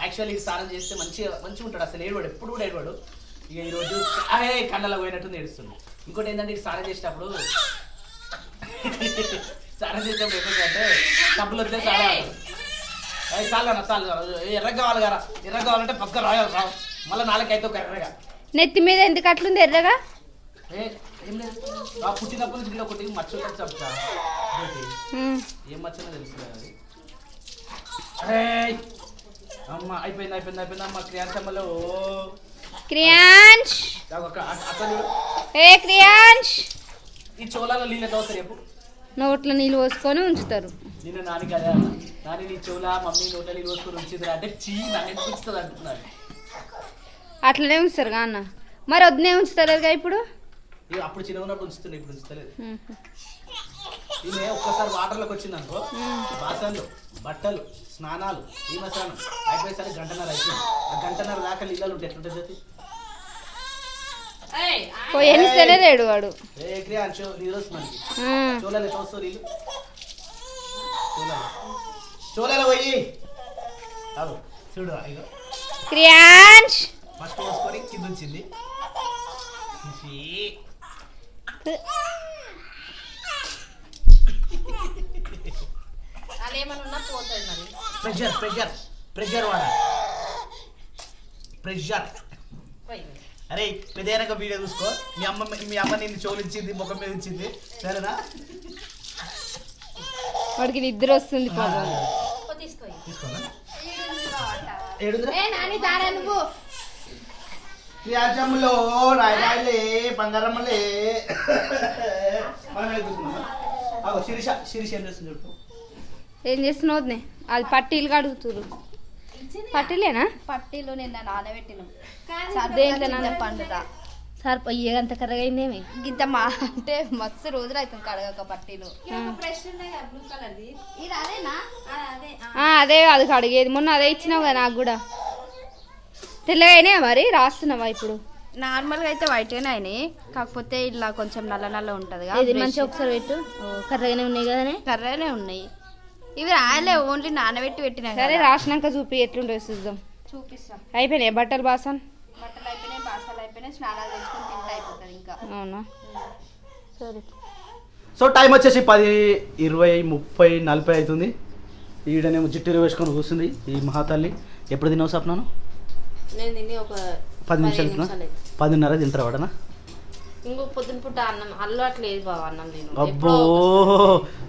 Actually స్నానం చేస్తే మంచిగా ఉంటాడు, అసలు ఏడవాడు, ఎప్పుడు కూడా ఏడవాడు. ఇక ఈరోజు కళ్ళలో పోయినట్టు ఏడుస్తుంది. ఇంకోటి ఏంటంటే ఇది స్నానం చేసేటప్పుడు ఏంటంటే డబ్బులు వస్తే చాలు ఎర్ర కావాలి కదా, ఎర్ర కావాలంటే పక్క రావు మళ్ళీ నాలుగైతే ఒక ఎర్రగా. నెత్తి మీద ఎందుకు అట్లుంది ఎర్రగా? ఏం లేదు, పుట్టినప్పటి నుంచి ఒకటి మచ్చలు చెప్తా, ఏం మచ్చలో తెలుస్తుంది అది. అమ్మ అయిపోయింది అమ్మ. క్రియాన్స్ అమ్మలో క్రియాన్స్ క్రియాన్స్ ఈ చోళాలో నీళ్ళు ఎట్లా వస్తారు చెప్పు? నోట్లో నీళ్ళు పోసుకొని ఉంచుతారు. నిన్న నాని కదా, నాని నీ చోళ మమ్మీ నోట్లో నీళ్ళు పోసుకొని ఉంచింది అంటే నన్ను ఎందుకు ఉంచుతుంది అంటున్నారు. అట్లనే ఉంచుతారు కా అన్న, మరి వద్దనే ఉంచుతారుగా ఇప్పుడు. అప్పుడు చిన్న ఉన్నప్పుడు ఉంచుతున్నాయి, ఇప్పుడు ఉంచుతలేదు. ఈమె ఒక్కసారి వాటర్లోకి వచ్చింది అనుకో, బాసన్లు, బట్టలు, స్నానాలు, ఈ మసానం అయిపోయేసరికి గంటన్నర అయిపోయింది. ఆ గంటన్నర దాకా నీళ్ళు ఉంటాయి, ఎట్లుంటుంది జ్యోతి? పోయినసరే లేడు వాడు. నీళ్ళు వస్తుంది చోళాలు ఎట్లా వస్తావు నీళ్ళు? చోళాలో పోయి చూడు, ఇగో క్రియాన్స్ ఫస్ట్ పోసుకొని కింద ఉంచింది. ప్రెషర్ వాడ ప్రెషర్. అరే పెద్దయినాక వీడియో చూసుకో, మీ అమ్మ నిన్ను చోలించింది, ముఖం మీద ఇచ్చింది, సరేనా? వాడికి నిద్ర వస్తుంది. క్రియాచమ్ములో రాయలే బంగారమ్మలే శిరీష ఏం చేస్తుంది చూడు. ఏం చేస్తున్నావు? అది పట్టీలు కడుగుతురు. పట్టీలేనా? పట్టీలు నిన్న నానబెట్టినాం. పండుగ సార్ అంత కర్రగా అయిందేమి ఇంత అంటే మస్తు రోజులు అవుతుంది కడగక పట్టీలు. అదే అది కడిగేది. మొన్న అదే ఇచ్చినావు కదా నాకు కూడా. తెల్లగా అయినాయా మరి? రాస్తున్నావా ఇప్పుడు? నార్మల్గా అయితే వైట్గానే అయినాయి, కాకపోతే ఇలా కొంచెం నల్ల ఉంటుంది. ఇది మంచిగా ఒకసారి పెట్టు. కర్రగానే ఉన్నాయి కదనే? కర్రగానే ఉన్నాయి. ఇవి రాయలే, ఓన్లీ నానబెట్టి పెట్టినా. సరే రాసినాక చూపి ఎట్లుంటే చూద్దాం. చూపిస్తాం. అయిపోయినాయి బట్టలు బాసన్? బట్టలు అయిపోయినాయి, బాసాలు అయిపోయినాయి, స్నానాలు చేసుకుని తింటే అయిపోతుంది ఇంకా. అవునా? సరే. సో టైం వచ్చేసి 10, 20, 30, 40 అవుతుంది. ఈడనేమో జిట్టు వేసుకొని కూర్చుంది ఈ మహాతల్లి. ఎప్పుడు తిన్నావు సప్నాను? నేను తిని ఒక 10 నిమిషాలు 10:30 తింటారా వాడనా? ఇంకో పొద్దున పూట అన్నం అలవాట్లేదు బావ, అన్నం తిను. అబ్బో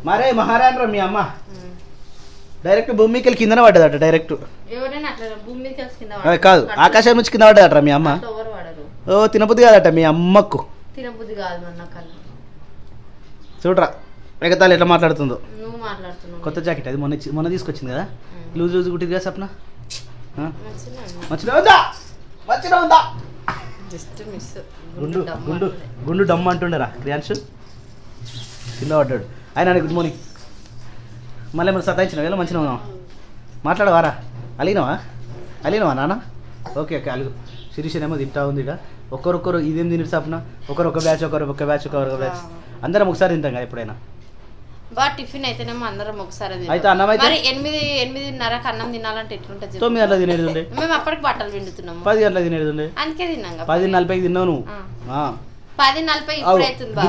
మరే మహారాణరా మీ అమ్మ డైరెక్ట్ భూమికి వెళ్ళి కిందనే పడ్డదట. డైరెక్ట్ ఎవరైనా అట్లా భూమి మీద కింద కాదు, ఆకాశం నుంచి కింద పడ్డదట మీ అమ్మ. ఎవరు వాడరు. ఓ తినబుద్ధి కాదట మీ అమ్మకు. తినబుద్ధి కాదు మన కన్నా. చూడరా ఎగతాలు ఎట్లా మాట్లాడుతుందో. నువ్వు మాట్లాడుతున్నావు. కొత్త జాకెట్ అది మొన్న తీసుకొచ్చింది కదా, లూజ్ లూజ్ కుట్టింది కదా సప్న. మంచిగా ఉందా? Just miss. గుండు డమ్ అంటుండరా క్రియాన్స్, కింద పడ్డాడు. ఆయన గుడ్ మార్నింగ్. మళ్ళీ ఏమైనా సతాయించినావు ఎలా? మంచిగా ఉన్నావా? మాట్లాడవారా? అలిగినవా నాన్న? ఓకే అలుగు. శిరీషనేమో తింటా ఉంది ఇక. ఒక్కరొక్కరు ఇదేం తిని సప్న, ఒక బ్యాచ్ ఒక బ్యాచ్ అందరం ఒకసారి తింటాం కదా ఎప్పుడైనా. బాగా టిఫిన్ అయితేనేమో అందరం ఒకసారి అయితే అన్నం అయితే 8:30కి అన్నం తినాలంటే ఎట్లుంటుంది? 9 గంటలకు తినేది ఉండే. మేము అప్పటికి బట్టలు పిండుతున్నాము. 10 గంటలకు తినేది ఉండే. అందుకే తిన్నాం. 10:40కి తిన్నావు నువ్వు. 10:40 ఇప్పుడు అవుతుంది బాబా.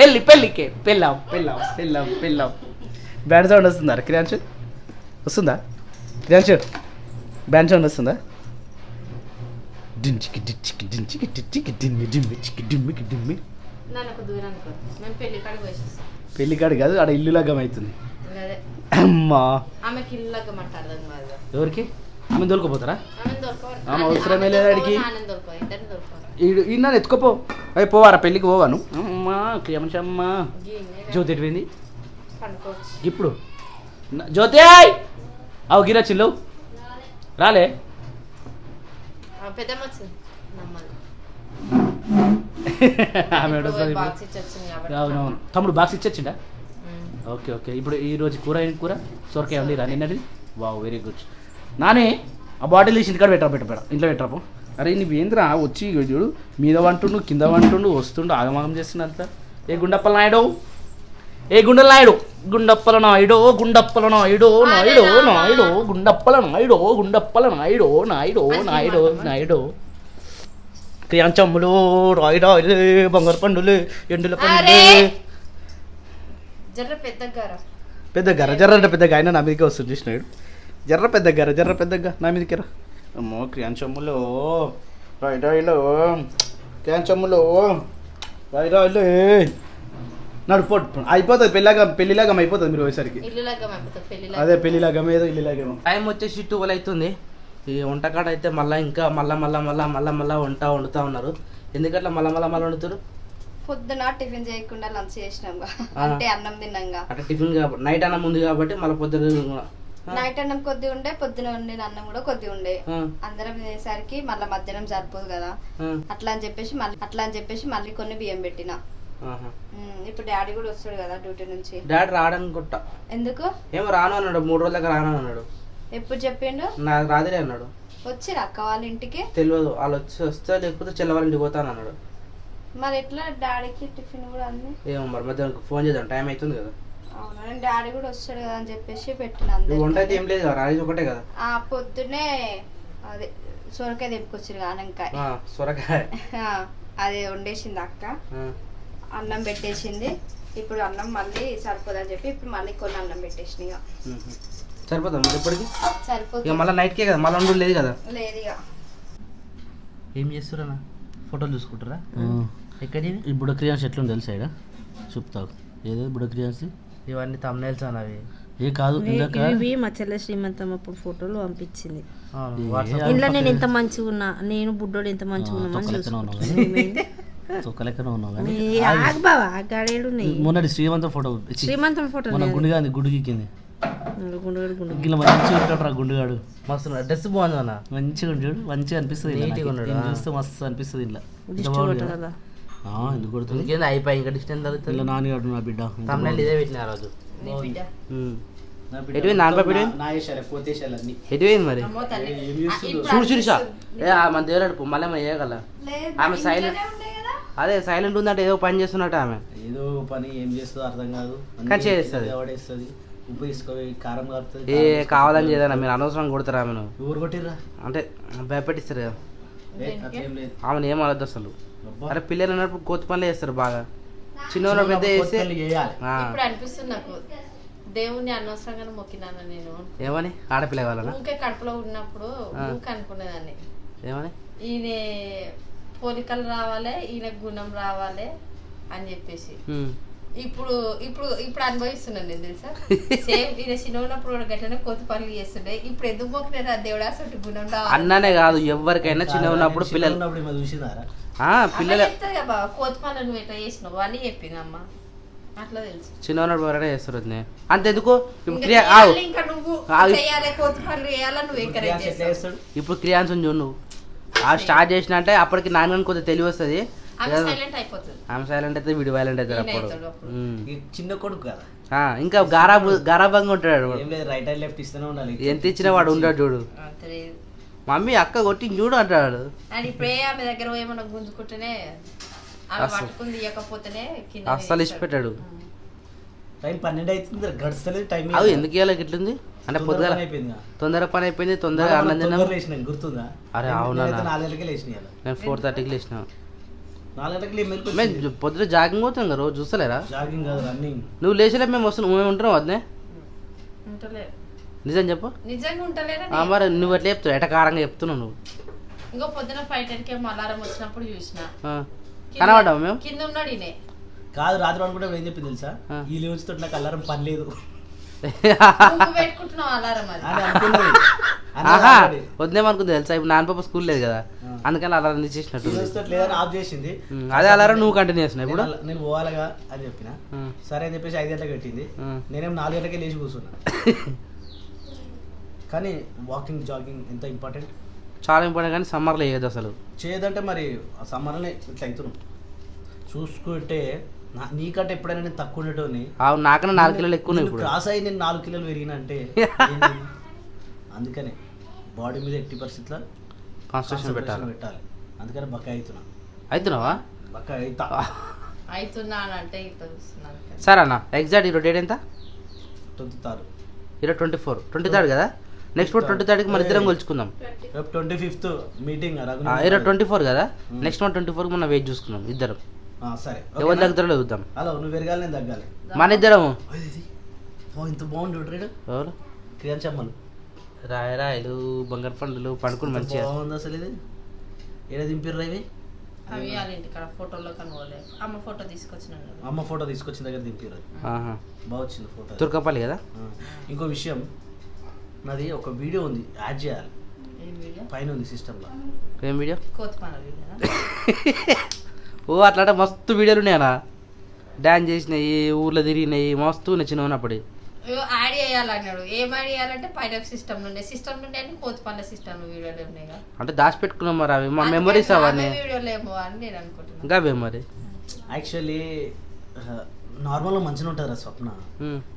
పెళ్ళికే పెళ్ళాం. బ్యాండ్ సౌండ్ వస్తుందా క్రియాన్స్? వస్తుందా క్రియాన్స్? బ్యాండ్ సౌండ్ వస్తుందా? పెళ్లి కాడు కాదు, ఆడ ఇల్లు లగ్గం అవుతుంది. అమ్మా ఎవరికి? ఆమె దొరకపోతారా? ఆమె అవసరమే లేదు అడిగి. నన్ను ఎత్తుకోపో. అవి పోవారా పెళ్ళికి పోవాను? అమ్మా క్రియమచమ్మా. జ్యోతి ఎటుపోయింది ఇప్పుడు? జ్యోతి అవు గిరా చిల్లు రాలే. అవునవును తమ్ముడు బాక్స్ ఇచ్చొచ్చిండా? Okay okay. ఇప్పుడు ఈరోజు కూర ఏం కూర? సొరకాయ ఉంది రా నిన్నది. Wow very good. నానే ఆ బాటిల్ తీసి ఇంటికాడ పెట్టరా ఇంట్లో పెట్టరాపో. అరే నువ్వేంద్రా వచ్చి చూడు మీద వంటుండు కింద వంటుండు వస్తుండు ఆగమాగం చేస్తున్నా అంతా. ఏ గుండప్పల నాయుడు ఏ గుండెల నాయుడు గుండప్పల నాయుడు గుండప్పల నాయుడు నాయుడు నాయుడు గుండప్పల నాయుడు గుండప్పల నాయుడు నాయుడు నాయుడు నాయుడు క్రియాంచమ్ములు రాయిడాయిలు బంగారు పండులు ఎండుల పండులు జర్ర పెద్దగారా పెద్ద గర్ర జర్ర అంటే పెద్దగా ఆయన నా మీదకి వస్తుంది చూసినాడు జర్ర పెద్ద గర్ర జర్ర పెద్దగా నా మీదకి రా అమ్మో క్రియాంచమ్ములు రాయిడాయిలు క్రియాంచమ్ములు రాయిడాయిలు నడుపు అయిపోతుంది పెళ్ళిలాగా అయిపోతుంది మీరు పోయేసరికి ఇల్లు లగ్గం అయిపోతుంది పెళ్లి అదే పెళ్ళిలాగం ఏదో ఇల్లులాగేమో టైం వచ్చేసి 12 అవుతుంది. ఈ వంటకాడ అయితే మళ్ళీ వంట వండుతూ ఉన్నారు. ఎందుకట్లా మళ్ళీ వండుతారు పొద్దున టిఫిన్ చేయకుండా లంచ్ చేసినాం అంటే అన్నం తిన్నాంగా అంటే టిఫిన్ కాబట్టి నైట్ అన్నం ఉంది కాబట్టి మళ్ళీ పొద్దున నైట్ అన్నం కొద్ది ఉండే పొద్దున వండిన అన్నం కూడా కొద్ది ఉండే అందరం తినేసరికి మళ్ళీ మధ్యాహ్నం సరిపోదు కదా అట్లా అని చెప్పేసి మళ్ళీ కొన్ని బియ్యం పెట్టిన. ఇప్పుడు డాడీ కూడా వస్తాడు కదా డ్యూటీ నుంచి. డాడీ రావడానికి కొట్ట ఎందుకు ఏమో రాను అన్నాడు, 3 రోజుల దాకా రాను అన్నాడు. ఎప్పుడు చెప్పిండు? నా రాదిలే అన్నాడు. వచ్చిరా అక్క వాళ్ళ ఇంటికి? తెలియదు, వాళ్ళు వస్తే లేకపోతే చెల్లవాళ్ళ ఇంటికి పోతాను అన్నాడు. మరి ఎట్లా డాడీకి టిఫిన్ కూడా అన్ని ఏమో మరి మధ్యాహ్నం ఫోన్ చేద్దాం, టైం అవుతుంది కదా. అవునా, నేను డాడీ కూడా వస్తాడు కదా అని చెప్పేసి పెట్టిన. వంట అయితే ఏం లేదు కదా, రాజు ఒకటే కదా. పొద్దునే అదే సొరకాయ తెప్పుకొచ్చారు ఆనంకాయ సొరకాయ అదే వండేసింది అక్క, అన్నం పెట్టేసింది. ఇప్పుడు అన్నం మళ్ళీ సరిపోదని చెప్పి ఇప్పుడు మళ్ళీ కొన్ని అన్నం పెట్టేసిన. ఇక సరిపోతాం మరి ఇప్పటికి సరిపోతుంది. ఇక మళ్ళీ నైట్కే కదా, మళ్ళీ వండు లేదు కదా. లేదు ఇక ఏం చేస్తున్నా ఫోటోలు చూసుకుంటారా? ఎక్కడి ఇప్పుడు క్రియాన్స్ ఎట్లుంది తెలుసా ఇక్కడ చెప్తావు ఏదో ఇప్పుడు క్రియాన్స్ ఇవన్నీ తమ్నైల్స్ అవి ఏ కాదు ఇవి మా చెల్లె శ్రీమంతం అప్పుడు ఫోటోలు పంపించింది. ఇంట్లో నేను ఎంత మంచిగా ఉన్నా, నేను బుడ్డోడు ఎంత మంచిగా ఉన్నామని మొన్నటి శ్రీమంతం ఫోటో శ్రీమంతం ఫోటో గుండుగా గుడికింది గుండుగాడు మస్తు డ్రెస్ బాగుంది అన్న, మంచిగా చూడు, మంచిగా అనిపిస్తుంది, నీట్గా ఉన్నాడు. చూస్తే మస్తు అనిపిస్తుంది ఇలా. కదా ఎందుకు కొడుతుంది ఇంకేంది అయిపోయి ఇంకా డిస్టెన్స్ తగ్గుతుంది. ఇలా నాన్నగాడు నా బిడ్డ తమ్నైల్ ఇదే పెట్టిన ఆ రోజు. నీ బిడ్డ ఎటువైంది నాన్న పాప ఎటువైంది మరి చూడు చూసా మన దేవుడు మళ్ళీ ఏమైనా చేయగల. ఆమె సైలెంట్ అదే సైలెంట్ ఉందంటే ఏదో పని చేస్తున్నట్టు ఆమె ఏదో పని ఏం చేస్తుందో అర్థం కాదు, కానీ చేస్తుంది. ఎవడేస్తుంది ఉప్పు తీసుకొని కారం కాపుతుంది. ఏ కావాలని చేయదన్నా మీరు అనవసరం కొడతారు ఆమెను, ఎవరు కొట్టిర్రా అంటే భయపెట్టిస్తారు కదా. అట్లేం లేదు. ఆమెను ఏం అనొద్దు అసలు. అరే పిల్లలు అన్నప్పుడు కోతి పనులు చేస్తారు బాగా, చిన్న పెద్ద చేస్తే ఇప్పుడు అనిపిస్తుంది నాకు దేవుణ్ణి అనవసరంగానే మొక్కినాను నేను. ఏమని ఆడపిల్ల కావాలన్నా ఊకే కడుపులో ఉన్నప్పుడు ఊకే అనుకునేదాన్ని ఏమని ఈయన పోలికలు రావాలి, ఈయన గుణం రావాలి అని చెప్పేసి. ఇప్పుడు ఇప్పుడు ఇప్పుడు అనుభవిస్తున్నాను నేను తెలుసా. సేమ్ ఈయన చిన్న ఉన్నప్పుడు కూడా గట్లనే కొత్త పనులు చేస్తుండే. ఇప్పుడు ఎందుకు మొక్కినారు ఆ దేవుడు అసలు గుణం రావాలి అన్ననే కాదు ఎవరికైనా చిన్న ఉన్నప్పుడు పిల్లలు చూసినారా పిల్లలు చెప్తారు కదా బాబా కోత పనులు నువ్వు ఎట్లా చేసినావు అని చెప్పింది అమ్మ. అట్లా తెలుసు చిన్న ఉన్నప్పుడు ఎవరైనా చేస్తారు వదినే. అంతెందుకు ఇంకా నువ్వు చేయాలి కోత పనులు చేయాలని నువ్వు ఎంకరేజ్ చేస్తావు. ఇప్పుడు క్రియాన్స్ చూడు నువ్వు స్టార్ట్ చేసిన అంటే అప్పటికి నాన్న కొంచెం తెలివి వస్తుంది. సైలెంట్ అయిపోతుంది. ఆమె సైలెంట్ అయితే వీడు వైలెంట్ అవుతాడు అప్పుడు. చిన్న కొడుకు కదా, ఇంకా గారాబంగా ఉంటాడు. రైట్ అండ్ లెఫ్ట్ ఇస్తూనే ఉండాలి, ఎంత ఇచ్చినా వాడు ఉంటాడు చూడు. మమ్మీ అక్క కొట్టి చూడు అంటాడు. అండ్ ఇప్పుడే ఆమె దగ్గర ఏమన్నా గుంజుకుంటేనే ఆమె పట్టుకుని తీయకపోతేనే అస్సలు ఇచ్చిపెట్టాడు. టైం 12 అవుతుంది గడుస్తలేదు టైం. అది ఎందుకు ఇవ్వాలి ఇట్లుంది అంటే పొద్దుగా తొందర పని అయిపోయింది, తొందరగా అన్నం తిన్నాం. గుర్తుందా? అరే అవునా, 4 లేచిన నేను 4:30కి లేచిన. 4 పొద్దున జాగింగ్ పోతాం కదా రోజు, చూస్తలేరా? జాగింగ్ కాదు రన్నింగ్. నువ్వు లేచలే మేము వస్తున్నాం, మేము ఉంటున్నాం వద్దే. నిజం చెప్పు. నిజంగా ఉంటలేరా? మరి నువ్వు ఎట్లా చెప్తావు, ఎటకారంగా చెప్తున్నావు నువ్వు. ఇంకో పొద్దున 5:10కి అలారం వచ్చినప్పుడు చూసిన కనబడ్డావు మేము కింద ఉన్నాడు ఈయన. కాదు రాత్రి అనుకుంటే ఏం చెప్పింది తెలుసా, ఈ లేవుతో నాకు అల్లారం పని లేదు పెట్టుకుంటున్నావు అలారం అది. వద్దేమనుకుంది తెలుసా, ఇప్పుడు నాన్న పాప స్కూల్ లేదు కదా అందుకని అలారం తీసేసినట్టు లేదని ఆఫ్ చేసింది. అదే అలారం నువ్వు కంటిన్యూ చేసిన. ఇప్పుడు నేను పోవాలిగా అని చెప్పిన, సరే అని చెప్పేసి 5 గంటలకు పెట్టింది. నేనేం 4 గంటలకే లేచి కూర్చున్నా. కానీ వాకింగ్ జాగింగ్ ఎంత ఇంపార్టెంట్, చాలా ఇంపార్టెంట్. కానీ సమ్మర్లో వేయదు అసలు, చేయదంటే మరి సమ్మర్లోనే ఇట్లా అవుతున్నాం. చూసుకుంటే నీకంటే ఎప్పుడైనా నేను తక్కువ ఉండేటోని, నాకన్నా 4 కిలోలు ఎక్కువ ఇప్పుడు క్రాస్ అయ్యి నేను 4 కిలోలు పెరిగిన అంటే అందుకనే బాడీ మీద 80% కాన్స్ట్రక్షన్ పెట్టాలి. అందుకని బక్క అవుతున్నా. అవుతున్నావా? బక్క అవుతా అవుతున్నా అని అంటే ఇట్లా చూస్తున్నాను. సరే అన్న ఎగ్జాక్ట్ ఈరోజు డేట్ ఎంత? 23 ఈరోజు 24 23 కదా. నెక్స్ట్ 23కి మన ఇద్దరం కొలుచుకుందాం. రేపు 25th మీటింగ్ ఈరోజు 24 కదా, నెక్స్ట్ మంత్ 24కి మనం వెయిట్ చూసుకుందాం ఇద్దరం. సరే ఎవరి దగ్గర చూద్దాం. హలో నువ్వు పెరగాలి నేను తగ్గాలి. మన ఇద్దరము ఇంత బాగుంది చూడరేడు ఎవరు క్రియాన్ చెమ్మలు రాయలు బంగారు పండ్లు పండుకుని మంచిగా బాగుంది అసలు. ఇది ఏడా దింపిర్రా ఇవి? అవి వాళ్ళ ఇంటికాడ ఫోటోలో కనుకోలే. అమ్మ ఫోటో తీసుకొచ్చినాను. అమ్మ ఫోటో తీసుకొచ్చిన దగ్గర దింపిర్రు. ఆహా. బాగా వచ్చింది ఫోటో. తుర్కపల్లి కదా. ఇంకో విషయం, నాది ఒక వీడియో ఉంది, యాడ్ చేయాలి. ఏం వీడియో? పైన ఉంది సిస్టంలో. ఏం వీడియో? కోతిపాన వీడియో. ఓ అట్లా మస్తు వీడియోలు ఉన్నాయనా, డాన్స్ చేసినాయి, ఊర్లో తిరిగినాయి, మస్తు నచ్చిన ఉన్నప్పుడు. యాడ్ చేయాలన్నాడు. ఏం యాడ్ చేయాలంటే పైన సిస్టమ్ నుండి అంటే కోతిపాల సిస్టమ్ వీడియోలు ఉన్నాయి. అంటే దాచిపెట్టుకున్నాం మరి, అవి మా మెమరీస్ అవన్నీ వీడియోలు ఏమో అని నేను అనుకుంటున్నాను. ఇంకా మరి యాక్చువల్లీ నార్మల్గా మంచిగా ఉంటుంది రా స్వప్న.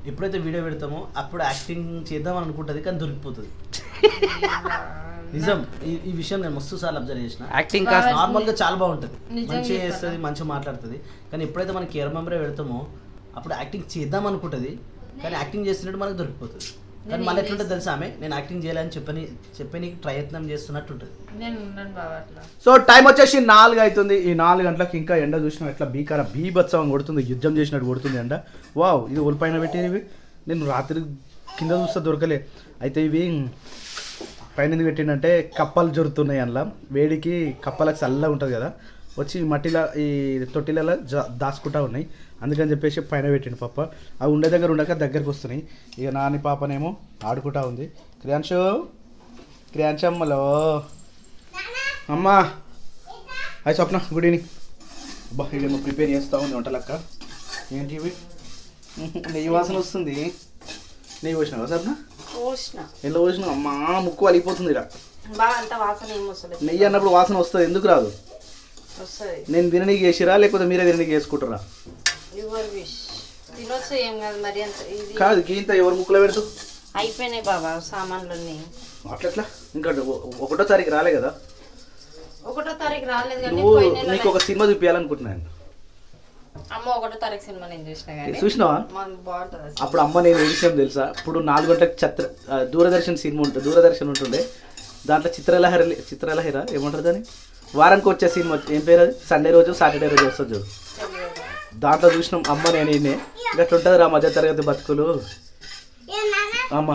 ఎప్పుడైతే వీడియో పెడతామో అప్పుడు యాక్టింగ్ చేద్దామని అనుకుంటుంది కానీ దొరికిపోతుంది. నిజం, ఈ విషయం నేను మస్తు సార్లు అబ్జర్వ్ చేసిన. యాక్టింగ్ నార్మల్గా చాలా బాగుంటుంది, మంచిగా చేస్తుంది, మంచిగా మాట్లాడుతుంది. కానీ ఎప్పుడైతే మనం కేర్ మెంబరే పెడతామో అప్పుడు యాక్టింగ్ చేద్దాం అనుకుంటుంది కానీ యాక్టింగ్ చేస్తున్నట్టు మనకు దొరికిపోతుంది. కానీ మళ్ళీ ఎట్లుంటుంది తెలుసా, ఆమె నేను యాక్టింగ్ చేయాలని చెప్పని ప్రయత్నం చేస్తున్నట్టు ఉంటుంది. సో టైం వచ్చేసి 4 అవుతుంది. ఈ 4 గంటలకు ఇంకా ఎండ చూసినా ఎట్లా బీభత్సవం కొడుతుంది, యుద్ధం చేసినట్టు కొడుతుంది ఎండ. వావ్, ఇది ఒలిపైన పెట్టినవి నేను రాత్రి కింద చూస్తే దొరకలే. అయితే ఇవి పైన ఎందుకు పెట్టిండంటే కప్పలు జరుగుతున్నాయి, అందులో వేడికి కప్పలకు చల్లగా ఉంటుంది కదా, వచ్చి మట్టిలో ఈ తొట్టిలలో దాచుకుంటా ఉన్నాయి. అందుకని చెప్పేసి పైన పెట్టిండు పప్ప. అవి ఉండే దగ్గర ఉండక దగ్గరకు వస్తున్నాయి. ఇక నాని పాపనేమో ఆడుకుంటా ఉంది. క్రియాంశమ్మలో అమ్మా హాయ్ స్వప్న, గుడ్ ఈవినింగ్. అబ్బా ఇదేమో ప్రిపేర్ చేస్తూ ఉంది వంటలక్క. ఏంటి ఇవి? నెయ్యి వాసన వస్తుంది. నెయ్యి పోసినావా స్వప్న? ఎలా పోసినావు? అమ్మా ముక్కు అలిగిపోతుంది ఇలా. నెయ్యి అన్నప్పుడు వాసన వస్తుంది, ఎందుకు రాదు? నేను తిననీకి చేసిరా లేకపోతే మీరే తిననీకి చేసుకుంటారా? తినొచ్చు, ఏం కాదు మరి. అంత కాదు గీంత ఎవరు ముక్కులో పెడుతూ అయిపోయినాయి బాబా సామాన్లన్నీ. అట్లా ఇంకా 1వ తారీఖు రాలే కదా. 1వ తారీఖు రాలేదు కానీ నువ్వు నీకు ఒక సినిమా చూపించాలనుకుంటున్నాను. అమ్మ 1వ తారీఖు సినిమా నేను చూసినా కానీ చూసినావా? బాగుంటుంది. అప్పుడు అమ్మ నేను ఏ విషయం తెలుసా, ఇప్పుడు 4 గంటలకు దూరదర్శన్ సినిమా ఉంటుంది, దూరదర్శన్ ఉంటుండే. దాంట్లో చిత్రలహరి ఏమంటారు దాన్ని, వారానికి వచ్చే సినిమా ఏం పేరు అది, సండే రోజు సాటర్డే రోజు వస్తుంది చూడు. దాంట్లో చూసినాం అమ్మ నేను ఈయనే. గట్లా ఉంటుంది రా మధ్య తరగతి బతుకులు. అమ్మ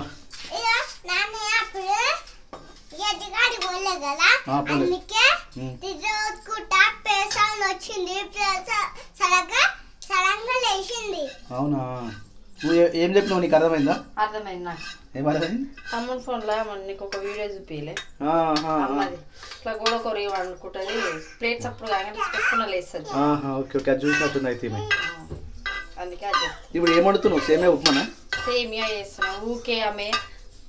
అవునా, నువ్వు ఏం చెప్పినావు, నీకు అర్థమైందా? అర్థమైంది నాకు. ఏమర్థమైంది? తమ్ముడు ఫోన్లో నీకు ఒక వీడియో చూపిలే, ఇట్లా కూడా కొరి అనుకుంటుంది, ప్లేట్స్ అప్పుడు కాగానే పెట్టుకున్న లేస్తుంది. ఓకే ఓకే, అది చూసినట్టుంది అయితే. అందుకే అది ఇప్పుడు ఏం వండుతున్నావు? సేమియా ఉప్మానా? సేమియా చేస్తున్నా ఊకే. ఆమె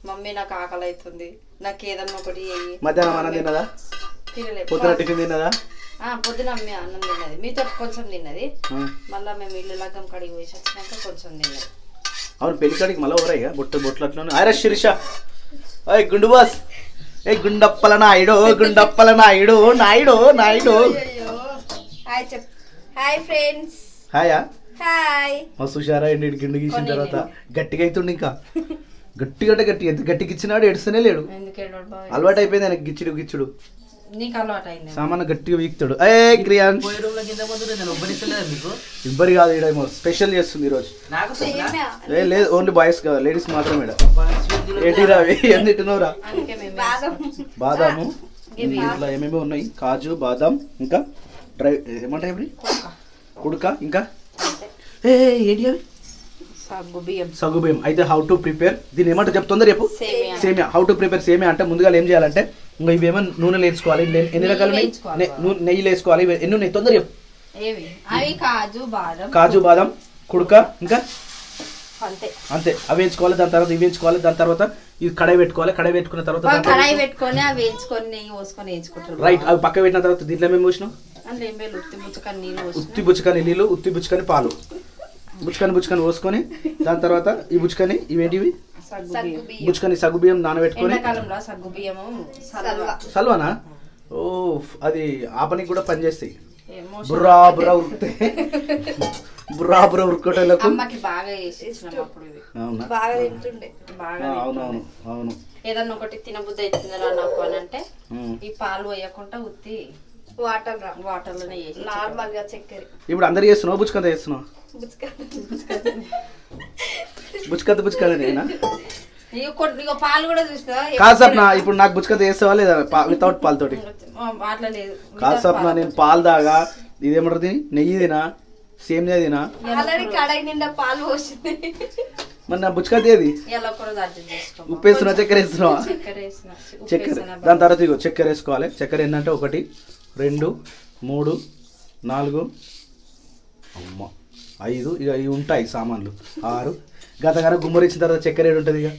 మమ్మీ నాకు ఆకలి అవుతుంది, నాకు ఏదన్నా ఒకటి మధ్యాహ్నం అన్నం తిన్నదా? తినలేదు. పొద్దున టిఫిన్ తిన్నదా? పొద్దున అమ్మ అన్నం తిన్నది, మీతో కొంచెం తిన్నది. మళ్ళీ మేము ఇల్లు లగ్గం కడిగి పోసి వచ్చినాక కొంచెం తిన్నది. అవును, పెళ్లి కాడికి మళ్ళీ ఎవరయ్యా బొట్లు అట్లా. అరే శిరీష, అయ్ గుండు బాస్, ఏ గుండప్పల నాయుడు, గుండప్పల నాయుడు, నాయుడు నాయుడు. హాయ్ చెప్. Hi friends. హాయా. హాయ్. మస్తు హుషారా అండి, గిండు గీసిన తర్వాత గట్టిగా అవుతుండే. ఇంకా గట్టిగా ఎంత గట్టికి ఇచ్చినాడు, ఎడుస్తూనే లేడు. అలవాటు అయిపోయింది ఆయనకి గిచ్చుడు. నీకు అలవాటు అయింది. సామాన్య గట్టిగా వీక్తాడు. ఏ క్రియాన్ ఇబ్బరి కాదు, ఈడేమో స్పెషల్ చేస్తుంది ఈరోజు. లేదు, ఓన్లీ బాయ్స్ కాదు, లేడీస్ మాత్రమే. ఏంటి రావి ఏం తింటున్నావురా? బాదాము, ఇట్లా ఏమేమి ఉన్నాయి, కాజు, బాదాం, ఇంకా డ్రై ఏమంటాయి ఇప్పుడు కుడుక, ఇంకా ఏంటి అవి సగ్గు బియ్యం. అయితే హౌ టు ప్రిపేర్ దీన్ని ఏమంటే చెప్తుందా రేపు? సేమియా. హౌ టు ప్రిపేర్ సేమియా అంటే ముందుగా ఏం చేయాలంటే ఇంకా ఇవేమో నూనెలు వేసుకోవాలి. ఎన్ని రకాలు నెయ్యిలు వేసుకోవాలి. ఎన్ని ఉన్నాయి తొందర చెప్పు. కాజు, బాదం, కుడుక, ఇంకా అంతే. అవి వేయించుకోవాలి, దాని తర్వాత ఇవి వేయించుకోవాలి, దాని తర్వాత ఇది కడాయి పెట్టుకోవాలి. కడాయి పెట్టుకున్న తర్వాత రైట్, అవి పక్క పెట్టిన తర్వాత దీంట్లో మేము పోసినాం ఉత్తి బుచ్చకాని నీళ్ళు, ఉత్తి బుచ్చకాని పాలు, బుచ్చకాని పోసుకొని దాని తర్వాత ఈ బుచ్చకాని ఇవేంటివి బుచ్చకాని సగ్గు బియ్యం నానబెట్టుకొని. సల్వానా? ఓ అది ఆ పనికి కూడా పనిచేస్తాయి. బుర్రా బుర్రా ఉరికితే బుర్రా బుర్రా ఉరుకోటలకు అమ్మకి బాగా వేసి ఇచ్చినాం అప్పుడు ఇవి అవునా బాగా తింటుండే బాగా అవునవును అవును ఏదన్నా ఒకటి తినబుద్ధి అవుతుందిరా నాకు అని అంటే ఈ పాలు వేయకుండా ఉత్తి వాటర్లోనే చేసి నార్మల్ గా చక్కెర ఇప్పుడు అందరు చేస్తున్నావు బుచ్చుకంత చేస్తున్నావు బుచ్చుకంత నేనా ఇగో పాలు కూడా చూస్తా కాదు సప్న ఇప్పుడు నాకు బుచ్చుకంత చేస్తావా లేదా వితౌట్ పాలతోటి అట్లా లేదు కాదు సప్న నేను పాలు తాగా ఇదేమంటారు తిని నెయ్యి తినా సేమియా తినా ఆల్రెడీ కడాయి నిండా పాలు పోసింది మరి నా బుచ్చుకంత ఏది ఎలా కూడా అడ్జస్ట్ చేసుకో ఉప్పు వేస్తున్నా చక్కెర వేస్తున్నావా చక్కెర వేసిన చక్కెర దాని తర్వాత ఇగో చక్కెర వేసుకోవాలి చక్కెర ఏంటంటే 1 2 3 4 అమ్మ 5 ఇక ఇవి ఉంటాయి సామాన్లు 6 గతగానే గుమ్మరించిన తర్వాత చక్కెర ఏడు ఉంటుంది ఇక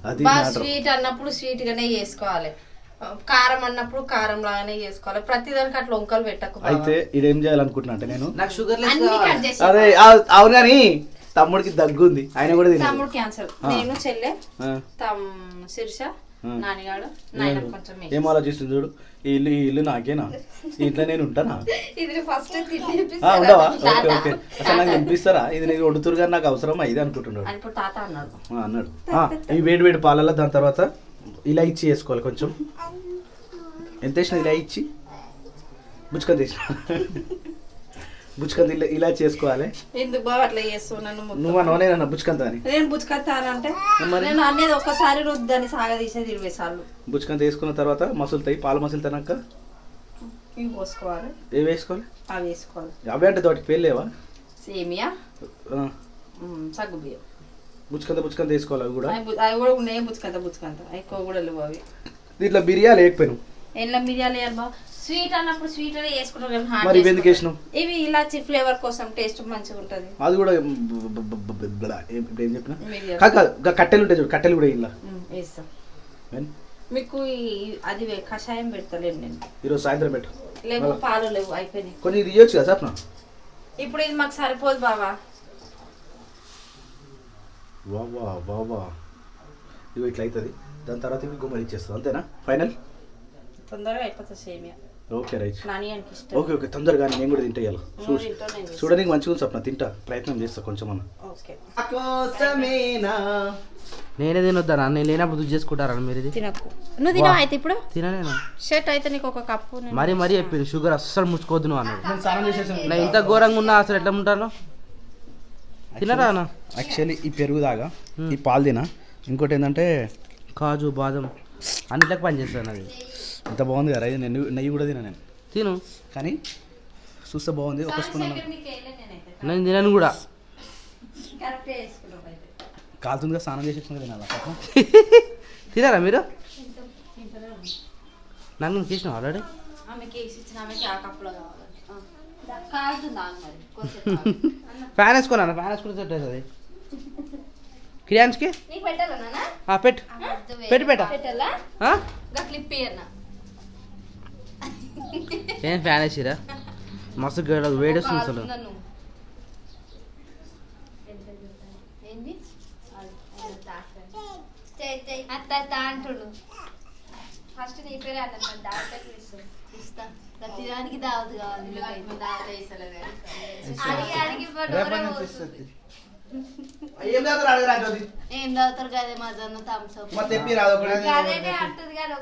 అది స్వీట్ అన్నప్పుడు స్వీట్ గానే చేసుకోవాలి కారం అన్నప్పుడు కారం లాగానే చేసుకోవాలి ప్రతి దానికి అట్లా వంకలు పెట్టకు అయితే ఇదేం చేయాలనుకుంటున్నా అంటే నేను నాకు షుగర్ అన్ని కట్ చేసి అదే అవును కానీ తమ్ముడికి దగ్గు ఉంది ఆయన కూడా తినాలి తమ్ముడు క్యాన్సర్ నేను చెల్లె శిరీష నానిగాడు నాయన కొంచెం ఏం ఆలోచిస్తుంది చూడు ఈ ఇల్లు నాకేనా ఈ ఇంట్లో నేను ఉంటానా ఇది ఫస్ట్ ఉండవా ఓకే ఓకే అసలు నాకు వినిపిస్తారా ఇది నేను వండుతురు కానీ నాకు అవసరమా ఇది అనుకుంటున్నాడు ఇప్పుడు తాత అన్నాడు అన్నాడు ఈ వేడి వేడి పాలలో దాని తర్వాత ఇలా ఇచ్చి వేసుకోవాలి కొంచెం ఎంత వేసిన ఇలా ఇచ్చి బుచ్చుకొని తీసిన బుచ్చుకొని ఇలా చేసుకోవాలి ఎందుకు బాగా అట్లా చేస్తున్నాను నువ్వు అనవనేనా బుచ్చుకంత అని నేను బుచ్చుకొస్తానంటే నేను అనేది ఒక్కసారి రుద్దని సాగదీసేది 20 సార్లు బుచ్చుకంత వేసుకున్న తర్వాత మసులుతాయి పాలు మసులుతాక ఇవి పోసుకోవాలి ఏవి వేసుకోవాలి అవి వేసుకోవాలి అవి అంటే తోటికి పేర్లేవా సేమియా సగ్గు బియ్యం బుచ్చుకంత వేసుకోవాలి అవి కూడా అవి కూడా ఉన్నాయి బుచ్చుకంత ఎక్కువ కూడా లేవు అవి దీంట్లో బిర్యానీ లేకపోయాను ఎలా మిరియాలు వేయాలి బా స్వీట్ అన్నప్పుడు స్వీట్ అనే చేసుకుంటారు మరి ఇవి ఎందుకు వేసినావు ఇవి ఇలాచి ఫ్లేవర్ కోసం టేస్ట్ మంచిగా ఉంటది అది కూడా ఇప్పుడు ఏం చెప్పిన కాదు కట్టెలు ఉంటాయి చూడు కట్టెలు కూడా ఇలా వేస్తాం మీకు అది కషాయం పెడతలేను నేను ఈరోజు సాయంత్రం పెట్టు లేవు పాలు లేవు అయిపోయినాయి కొన్ని ఇది ఇవ్వచ్చు కదా సప్న ఇప్పుడు ఇది మాకు సరిపోదు బాబా వావా వావా ఇవి ఇట్లా అవుతుంది దాని తర్వాత ఇవి గుమ్మడి ఇచ్చేస్తుంది అంతేనా ఫైనల్ తొందరగా అయిపోతుంది సేమియా ఓకే రైట్ నానియానికి ఇష్టం ఓకే ఓకే తొందరగా నేను కూడా తింటా ఇవాళ చూడడానికి మంచిగా ఉంది సప్న తింటా ప్రయత్నం చేస్తా కొంచెం అన్న ఓకే నేనే తినొద్దా నేను లేనప్పుడు రుచి చేసుకుంటారా మీరు ఇది తినకు నువ్వు తినవా అయితే ఇప్పుడు తిననేనా షర్ట్ అయితే నీకు ఒక కప్పు మరీ చెప్పింది షుగర్ అస్సలు ముచ్చుకోవద్దు నువ్వు అన్నాడు నేను స్నానం చేసేసాను నా ఇంత ఘోరంగా ఉన్నా అసలు ఎట్లా ఉంటాను తినరా అన్న యాక్చువల్లీ ఈ పెరుగు దాగా ఈ పాలు తినా ఇంకోటి ఏంటంటే కాజు బాదం అన్నిట్లకు పని చేస్తాను అది ఇంత బాగుంది కదా ఇది నెయ్యి కూడా తినా నేను తిను కానీ చూస్తే బాగుంది ఒక స్పూన్ నేను తినను కూడా కాలుతుందిగా స్నానం చేసేసిన తినాలి తినారా మీరు నన్ను తీసినావు ఆల్రెడీ ఆమెకి వేసి ఇచ్చిన ఆమెకి ఆ కప్పులో కావాలి కాలుతుందా మరి కొంచెం ఫ్యాన్ వేసుకోనా ఫ్యాన్ వేసుకుని సెట్ అవుతుంది క్రియాన్స్కి నీకు పెట్టాలా నాన్న పెట్టు పెట్టు పెట్టాలా ఆ? ఇంకా క్లిప్ ఇయ్యన్నా ఏం ఫ్యాన్ వేసిరా మస్తు వేడి వస్తుంది అసలు నన్ను ఏంది అత్త అంటుడు ఫస్ట్ నీ పేరే అన్న డాక్టర్ ఇస్తా ప్రతిదానికి దావత్ కావాలి అడిగి ఏం ఏం తాగుతారు కదే మజాను థమ్స్అప్ తెప్పి రాదు అదేనే అంటది కానీ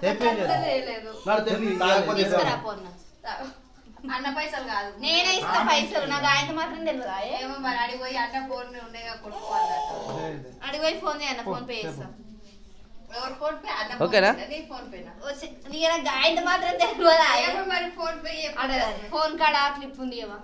తీసుకురా పోన్న అన్న పైసలు కాదు నేనే ఇస్తా పైసలు నాకు ఆయన మాత్రం తెలియదా ఏమో మరి అడిగిపోయి అన్న ఫోన్ ఉండేగా కొట్టుకోవాలి అడిగిపోయి ఫోన్ చేయన్న ఫోన్ పే చేస్తా ఎవరు ఫోన్ పే అన్న ఓకేనా నీ ఫోన్ పేనా ఆయన మాత్రం తెలియదా మరి ఫోన్ పే ఫోన్ కాడ క్లిప్ ఉంది ఏమో